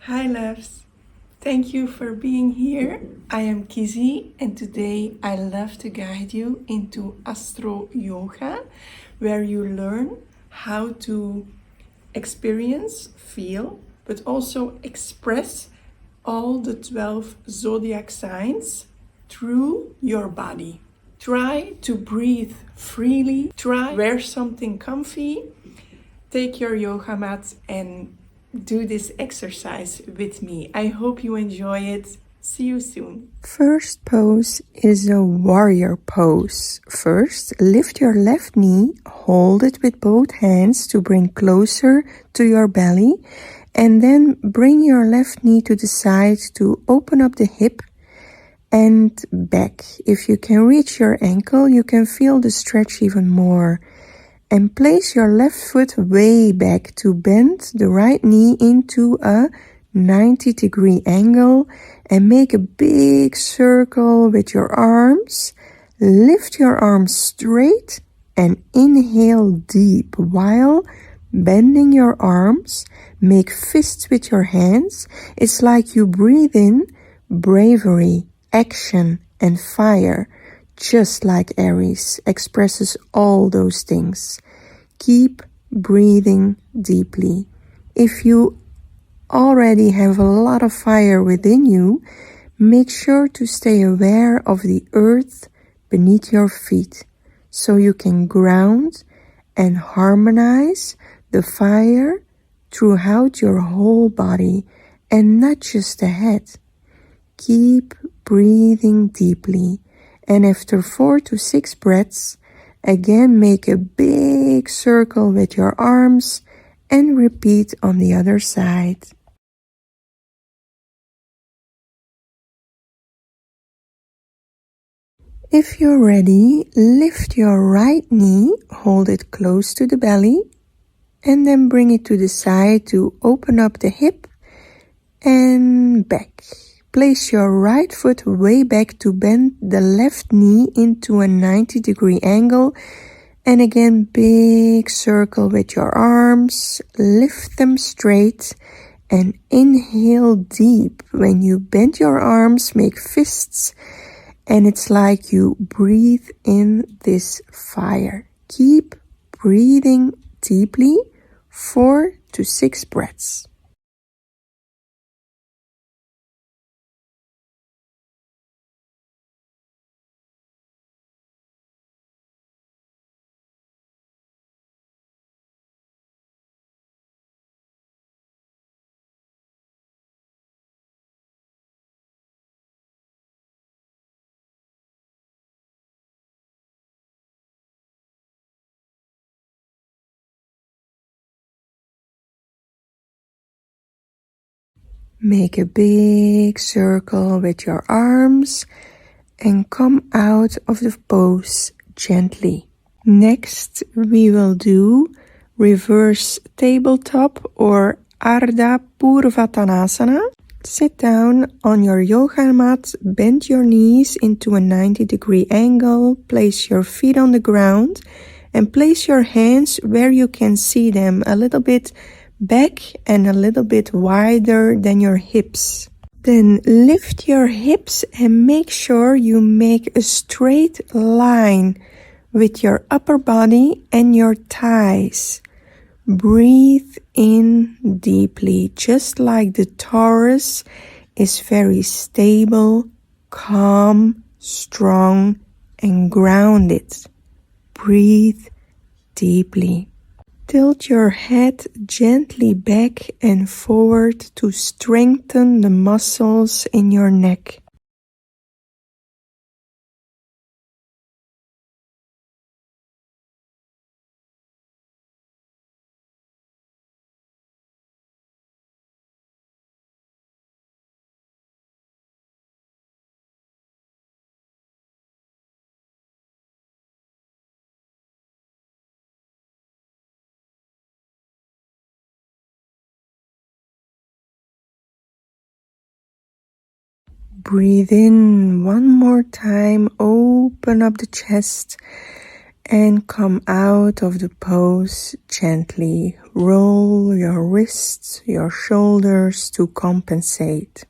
Hi loves, thank you for being here. I am Kizzy and today I love to guide you into Astro Yoga, where you learn how to experience, feel, but also express all the 12 zodiac signs through your body. Try to breathe freely, wear something comfy, take your yoga mat and do this exercise with me. I hope you enjoy it. See you soon. First pose is a warrior pose. First, lift your left knee, hold it with both hands to bring closer to your belly, and then bring your left knee to the side to open up the hip and back. If you can reach your ankle, you can feel the stretch even more. And place your left foot way back to bend the right knee into a 90-degree angle and make a big circle with your arms. Lift your arms straight and inhale deep while bending your arms. Make fists with your hands. It's like you breathe in bravery, action, and fire. Just like Aries expresses all those things. Keep breathing deeply. If you already have a lot of fire within you, make sure to stay aware of the earth beneath your feet so you can ground and harmonize the fire throughout your whole body and not just the head. Keep breathing deeply. And after 4 to 6 breaths, again make a big circle with your arms and repeat on the other side. If you're ready, lift your right knee, hold it close to the belly, and then bring it to the side to open up the hip and back. Place your right foot way back to bend the left knee into a 90-degree angle. And again, big circle with your arms. Lift them straight and inhale deep. When you bend your arms, make fists. And it's like you breathe in this fire. Keep breathing deeply, 4 to 6 breaths. Make a big circle with your arms and come out of the pose gently. Next, we will do reverse tabletop or Ardha Purvattanasana. Sit down on your yoga mat, bend your knees into a 90-degree angle, place your feet on the ground, and place your hands where you can see them, a little bit back and a little bit wider than your hips. Then lift your hips and make sure you make a straight line with your upper body and your thighs. Breathe in deeply, just like the Taurus is very stable, calm, strong, and grounded. Breathe deeply. Tilt your head gently back and forward to strengthen the muscles in your neck. Breathe in one more time, open up the chest And come out of the pose gently. Roll your wrists, your shoulders to compensate.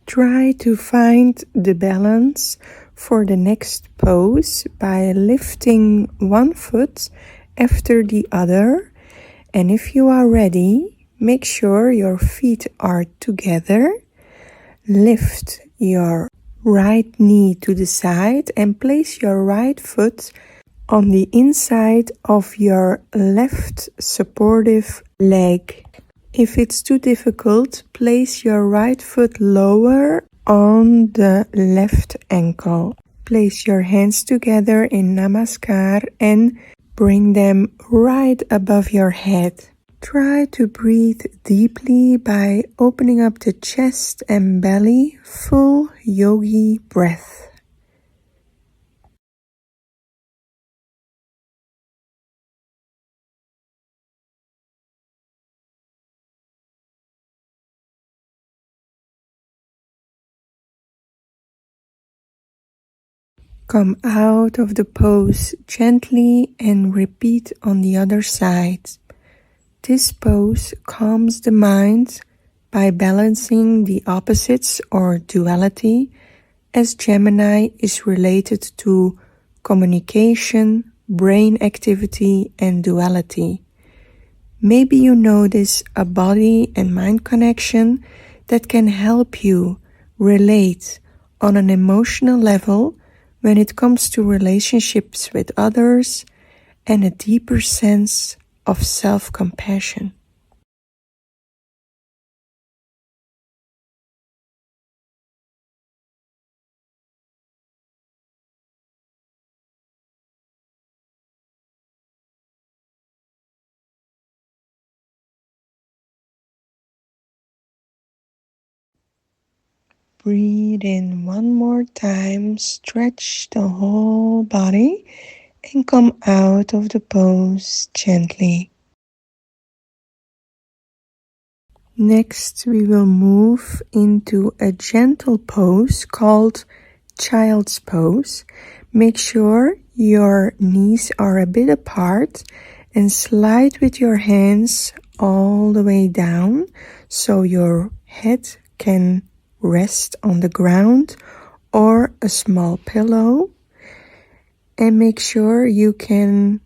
Try to find the balance for the next pose by lifting one foot after the other. And if you are ready, make sure your feet are together. Lift your right knee to the side and place your right foot on the inside of your left supportive leg. If it's too difficult, place your right foot lower on the left ankle. Place your hands together in Namaskar and bring them right above your head. Try to breathe deeply by opening up the chest and belly, full yogi breath. Come out of the pose gently and repeat on the other side. This pose calms the mind by balancing the opposites or duality, as Gemini is related to communication, brain activity, and duality. Maybe you notice a body and mind connection that can help you relate on an emotional level when it comes to relationships with others and a deeper sense of self-compassion. Breathe in one more time, stretch the whole body, and come out of the pose gently. Next, we will move into a gentle pose called Child's Pose. Make sure your knees are a bit apart and slide with your hands all the way down so your head can rest on the ground or a small pillow. And make sure you can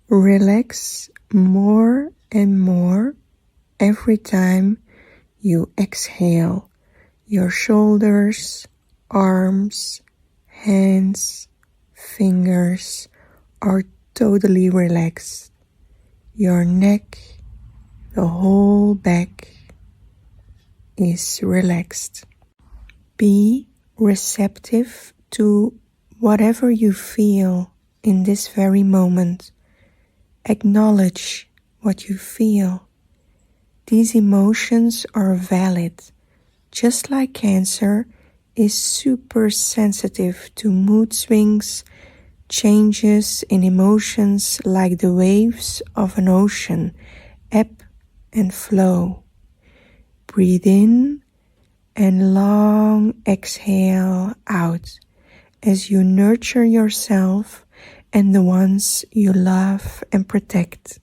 relax more and more every time you exhale. Your shoulders, arms, hands, fingers are totally relaxed. Your neck, the whole back is relaxed. Be receptive to whatever you feel in this very moment. Acknowledge what you feel. These emotions are valid. Just like Cancer is super sensitive to mood swings, changes in emotions like the waves of an ocean, ebb and flow. Breathe in and long exhale out as you nurture yourself and the ones you love and protect.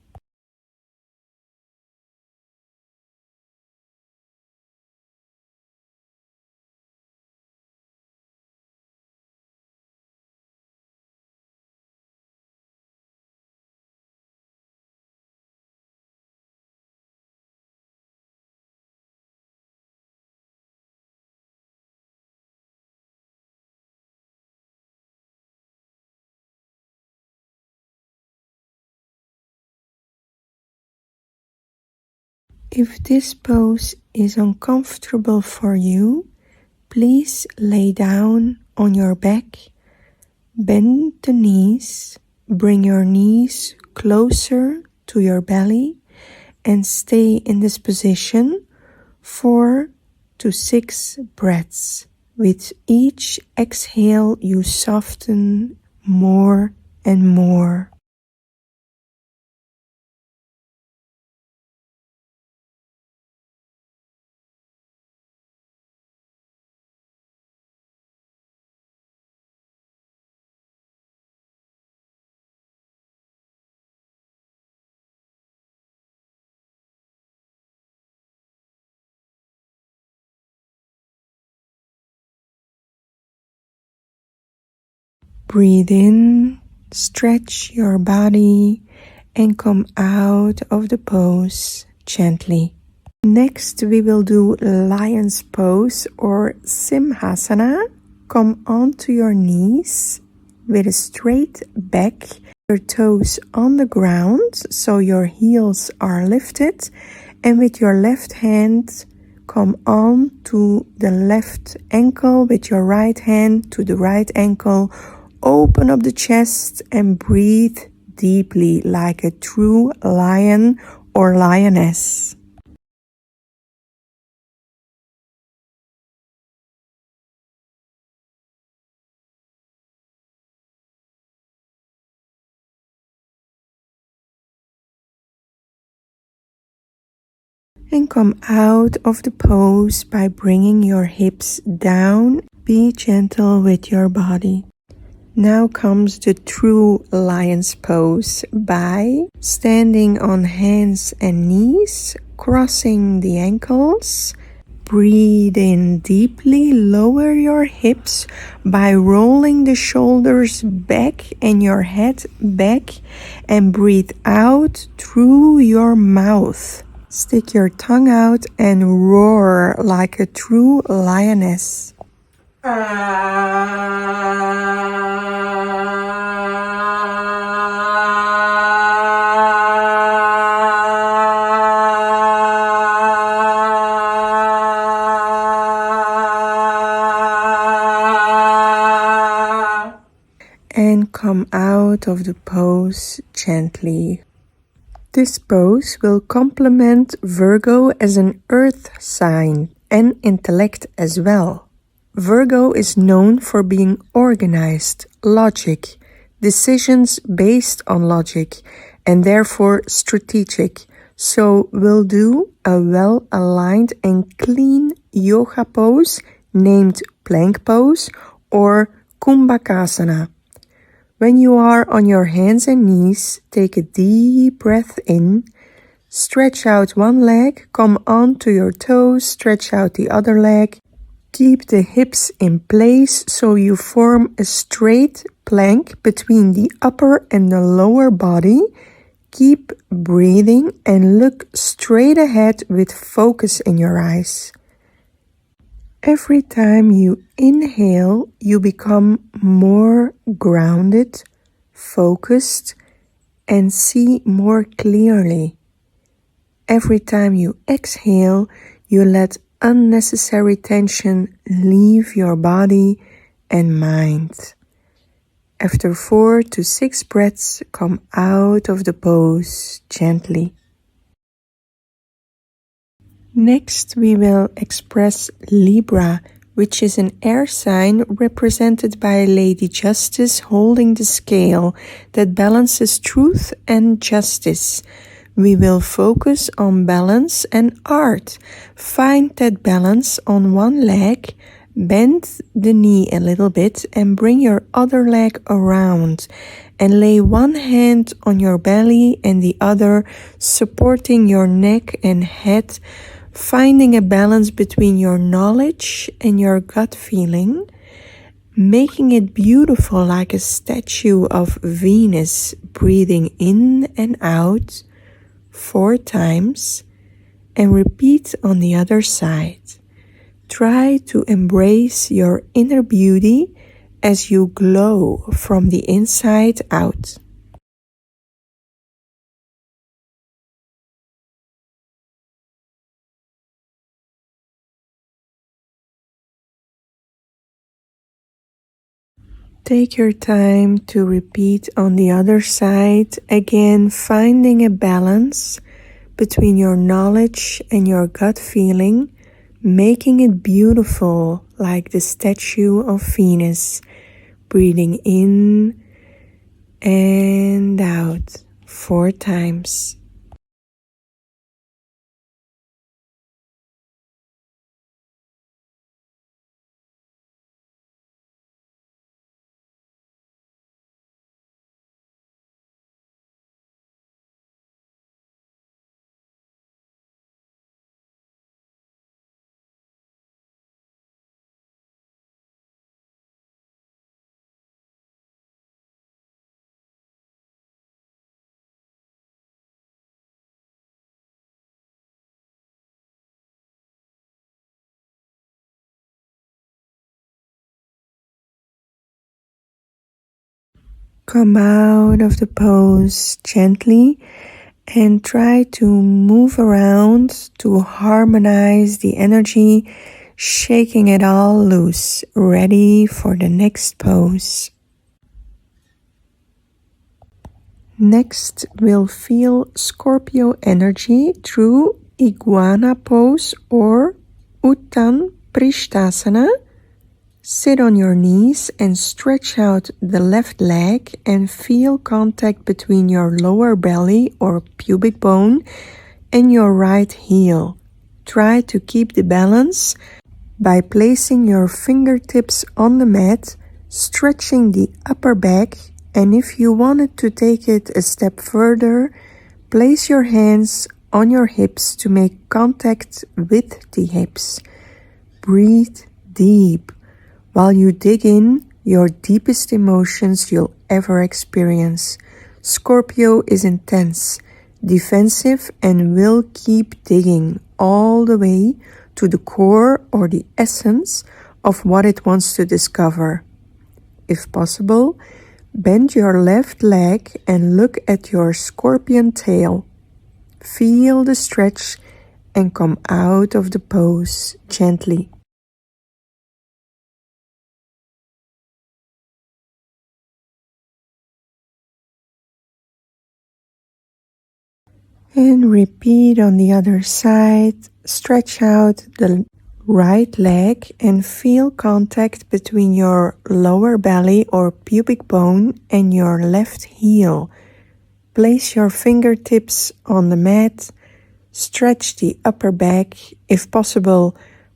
If this pose is uncomfortable for you, please lay down on your back, bend the knees, bring your knees closer to your belly, and stay in this position 4 to 6 breaths. With each exhale, you soften more and more. breathe in, stretch your body, and come out of the pose gently. Next, we will do lion's pose or simhasana. Come onto your knees with a straight back, your toes on the ground so your heels are lifted, and with your left hand come on to the left ankle, with your right hand to the right ankle. Open up the chest and breathe deeply like a true lion or lioness. And come out of the pose by bringing your hips down. Be gentle with your body. Now comes the true lion's pose by standing on hands and knees, crossing the ankles. Breathe in deeply, lower your hips by rolling the shoulders back and your head back, and breathe out through your mouth. Stick your tongue out and roar like a true lioness. And come out of the pose gently. This pose will complement Virgo as an earth sign and intellect as well. Virgo is known for being organized, logic, decisions based on logic, and therefore strategic. So we'll do a well-aligned and clean yoga pose named plank pose or kumbhakasana. When you are on your hands and knees, take a deep breath in, stretch out one leg, come onto your toes, stretch out the other leg. Keep the hips in place so you form a straight plank between the upper and the lower body. Keep breathing and look straight ahead with focus in your eyes. Every time you inhale, you become more grounded, focused, and see more clearly. Every time you exhale, you let unnecessary tension leave your body and mind. After 4 to 6 breaths, come out of the pose gently. Next, we will express Libra, which is an air sign represented by Lady Justice holding the scale that balances truth and justice. We will focus on balance and art. Find that balance on one leg, bend the knee a little bit and bring your other leg around and lay one hand on your belly and the other supporting your neck and head, finding a balance between your knowledge and your gut feeling, making it beautiful like a statue of Venus, breathing in and out 4 times, and repeat on the other side. Try to embrace your inner beauty as you glow from the inside out. Take your time to repeat on the other side, again finding a balance between your knowledge and your gut feeling, making it beautiful like the statue of Venus, breathing in and out 4 times. Come out of the pose gently and try to move around to harmonize the energy, shaking it all loose, ready for the next pose. Next, we'll feel Scorpio energy through Iguana pose or Uttan Prishtasana. Sit on your knees and stretch out the left leg and feel contact between your lower belly or pubic bone and your right heel. Try to keep the balance by placing your fingertips on the mat, stretching the upper back, and if you wanted to take it a step further, place your hands on your hips to make contact with the hips. Breathe deep while you dig in your deepest emotions you'll ever experience. Scorpio is intense, defensive, and will keep digging all the way to the core or the essence of what it wants to discover. If possible, bend your left leg and look at your scorpion tail. Feel the stretch and come out of the pose gently. And repeat on the other side. Stretch out the right leg and feel contact between your lower belly or pubic bone and your left heel. Place your fingertips on the mat. Stretch the upper back. If possible,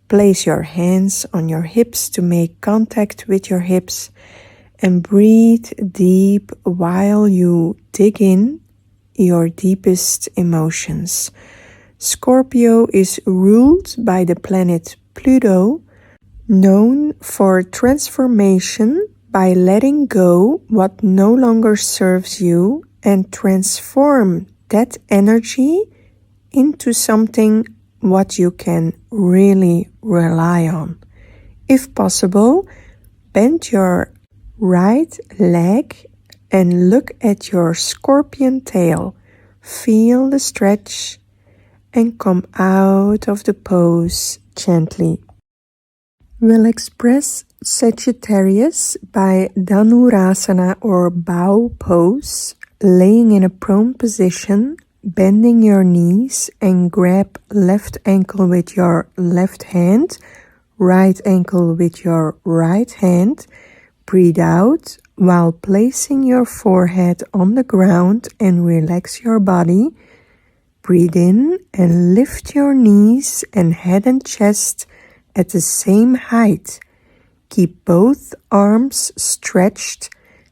place your hands on your hips to make contact with your hips. And breathe deep while you dig in your deepest emotions. Scorpio is ruled by the planet Pluto, known for transformation by letting go what no longer serves you and transform that energy into something what you can really rely on. If possible, bend your right leg and look at your scorpion tail. Feel the stretch and come out of the pose gently. We'll express Sagittarius by Dhanurasana or bow pose, laying in a prone position, bending your knees and grab left ankle with your left hand, right ankle with your right hand. Breathe out while placing your forehead on the ground and relax your body. Breathe in and lift your knees and head and chest at the same height. Keep both arms stretched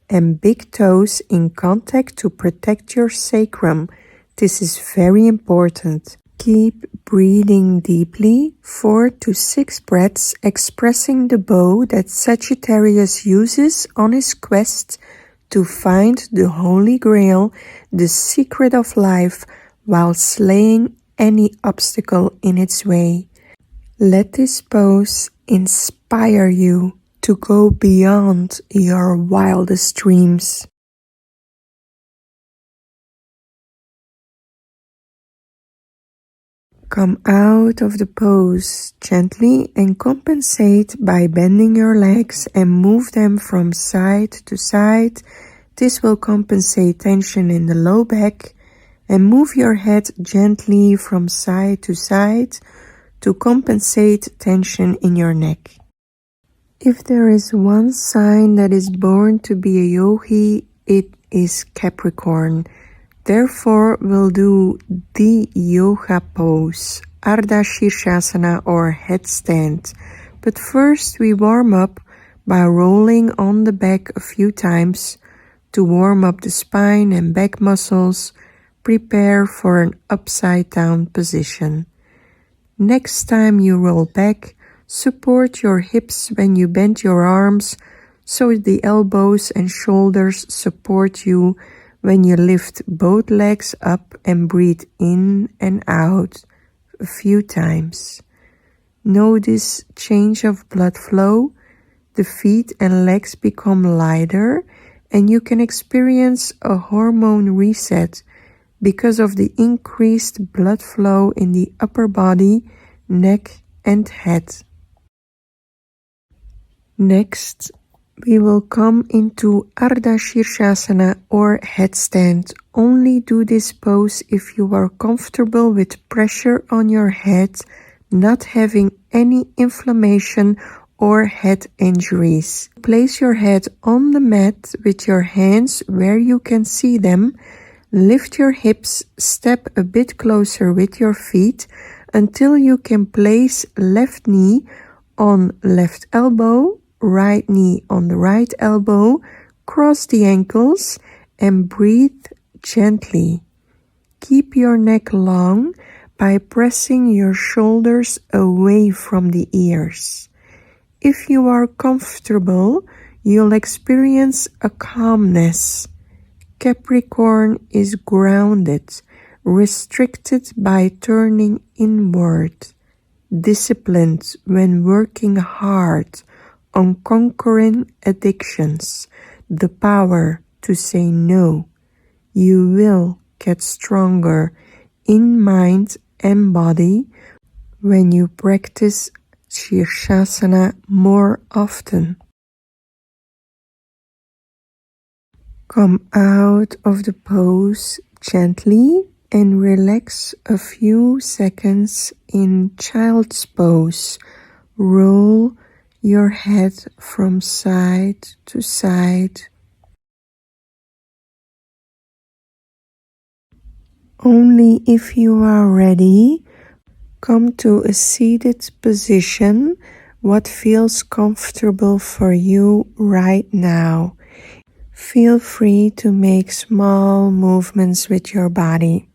and big toes in contact to protect your sacrum. This is very important. Keep breathing deeply, 4 to 6 breaths, expressing the bow that Sagittarius uses on his quest to find the Holy Grail, the secret of life, while slaying any obstacle in its way. Let this pose inspire you to go beyond your wildest dreams. Come out of the pose gently and compensate by bending your legs and move them from side to side. This will compensate tension in the low back, and move your head gently from side to side to compensate tension in your neck. If there is one sign that is born to be a yogi, it is Capricorn. Therefore, we'll do the yoga pose, Ardha Shirshasana or headstand. But first we warm up by rolling on the back a few times to warm up the spine and back muscles. Prepare for an upside down position. Next time you roll back, support your hips when you bend your arms so the elbows and shoulders support you when you lift both legs up and breathe in and out a few times. Notice change of blood flow. The feet and legs become lighter and you can experience a hormone reset because of the increased blood flow in the upper body, neck and head. Next, we will come into Ardha Shirshasana or headstand. Only do this pose if you are comfortable with pressure on your head, not having any inflammation or head injuries. Place your head on the mat with your hands where you can see them. Lift your hips, step a bit closer with your feet until you can place left knee on left elbow, right knee on the right elbow, cross the ankles and breathe gently. Keep your neck long by pressing your shoulders away from the ears. If you are comfortable, you'll experience a calmness. Capricorn is grounded, restricted by turning inward, disciplined when working hard on conquering addictions, the power to say no. You will get stronger in mind and body when you practice Shirshasana more often. Come out of the pose gently and relax a few seconds in child's pose. Roll your head from side to side. Only if you are ready, come to a seated position, what feels comfortable for you right now. Feel free to make small movements with your body.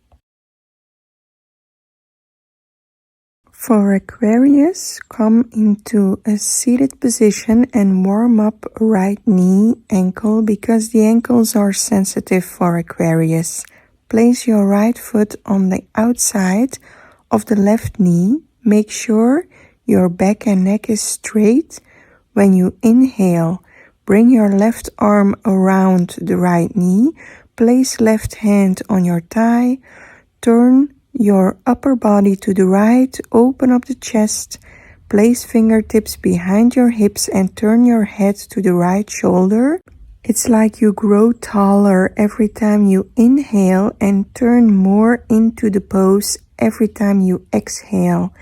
For Aquarius, come into a seated position and warm up right knee, ankle, because the ankles are sensitive for Aquarius. Place your right foot on the outside of the left knee. Make sure your back and neck is straight. When you inhale, bring your left arm around the right knee. Place left hand on your thigh. Turn your upper body to the right. Open up the chest. Place fingertips behind your hips and turn your head to the right shoulder. It's like you grow taller every time you inhale and turn more into the pose every time you exhale.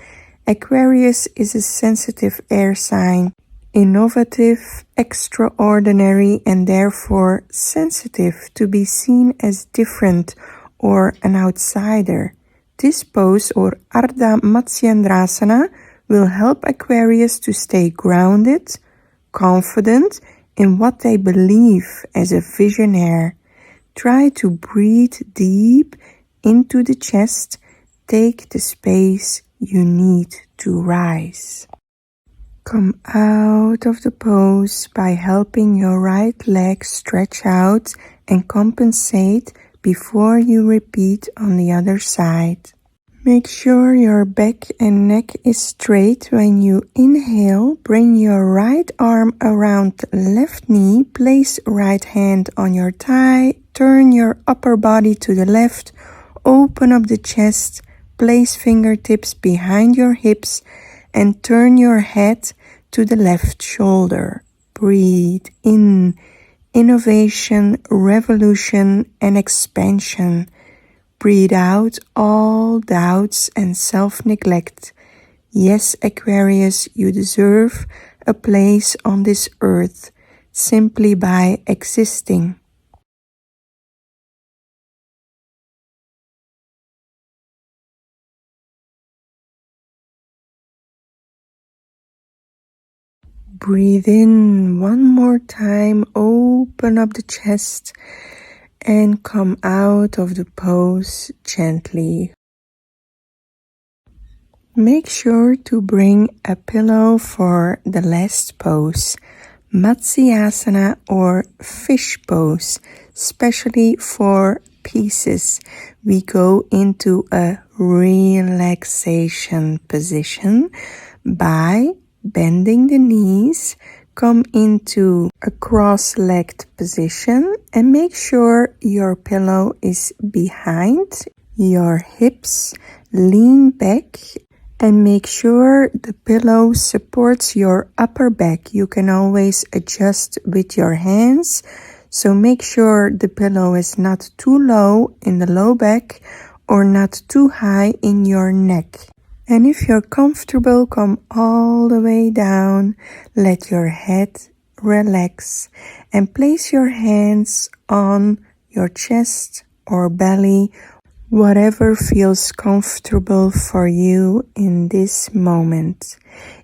Aquarius is a sensitive air sign, innovative, extraordinary, and therefore sensitive to be seen as different or an outsider. This pose, or Ardha Matsyendrasana, will help Aquarius to stay grounded, confident in what they believe as a visionaire. Try to breathe deep into the chest. Take the space you need to rise. Come out of the pose by helping your right leg stretch out and compensate before you repeat on the other side. Make sure your back and neck is straight. When you inhale, bring your right arm around the left knee. Place right hand on your thigh. Turn your upper body to the left. Open up the chest. Place fingertips behind your hips and turn your head to the left shoulder. Breathe in innovation, revolution, and expansion. Breathe out all doubts and self-neglect. Yes, Aquarius, you deserve a place on this earth simply by existing. Breathe in one more time, open up the chest and come out of the pose gently. Make sure to bring a pillow for the last pose, Matsyasana or fish pose, especially for Pisces. We go into a relaxation position by bending the knees, come into a cross-legged position and make sure your pillow is behind your hips. Lean back and make sure the pillow supports your upper back. You can always adjust with your hands, so make sure the pillow is not too low in the low back or not too high in your neck. And if you're comfortable, come all the way down. Let your head relax and place your hands on your chest or belly, whatever feels comfortable for you in this moment.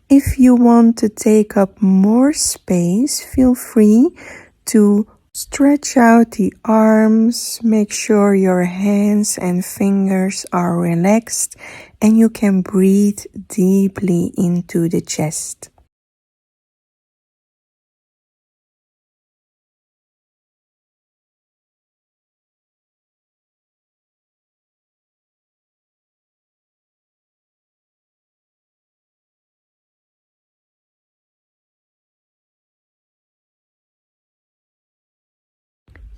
If you want to take up more space, feel free to stretch out the arms. Make sure your hands and fingers are relaxed and you can breathe deeply into the chest.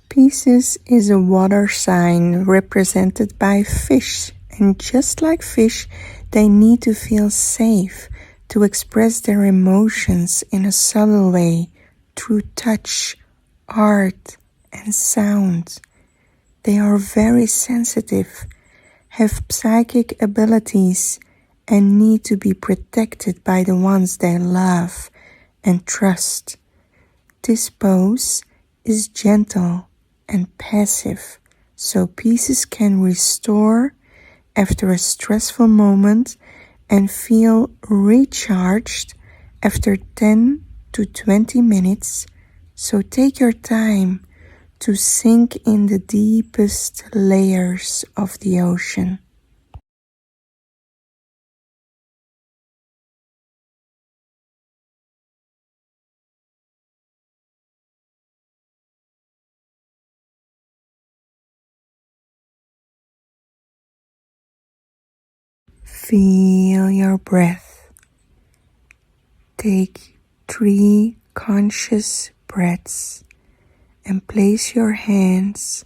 Pisces is a water sign represented by fish, and just like fish, they need to feel safe to express their emotions in a subtle way through touch, art, and sound. They are very sensitive, have psychic abilities, and need to be protected by the ones they love and trust. This pose is gentle and passive, so Pisces can restore after a stressful moment and feel recharged after 10 to 20 minutes. So take your time to sink in the deepest layers of the ocean. Feel your breath. Take 3 conscious breaths and place your hands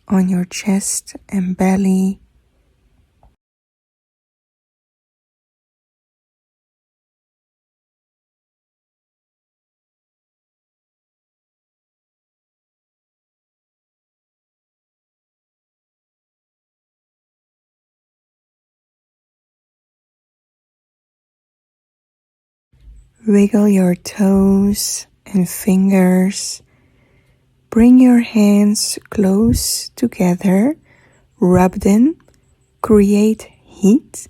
on your chest and belly. Wiggle your toes and fingers. Bring your hands close together, rub them, create heat,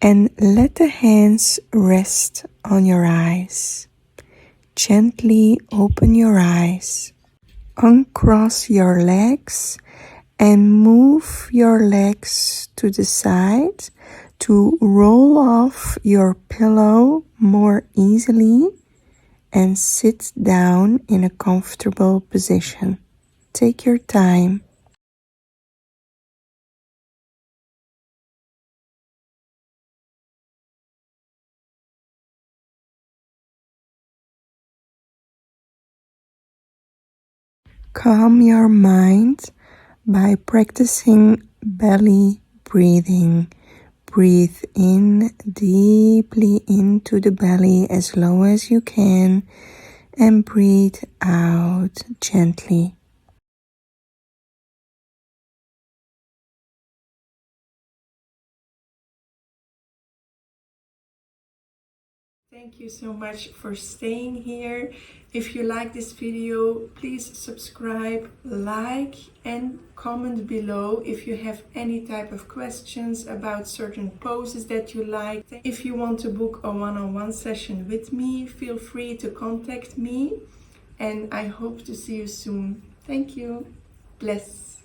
and let the hands rest on your eyes. Gently open your eyes. Uncross your legs and move your legs to the side to roll off your pillow more easily and sit down in a comfortable position. Take your time. Calm your mind by practicing belly breathing. Breathe in deeply into the belly as low as you can and breathe out gently. Thank you so much for staying here. If you like this video, please subscribe, like, and comment below if you have any type of questions about certain poses that you like. If you want to book a one-on-one session with me, feel free to contact me, and I hope to see you soon. Thank you. Bless.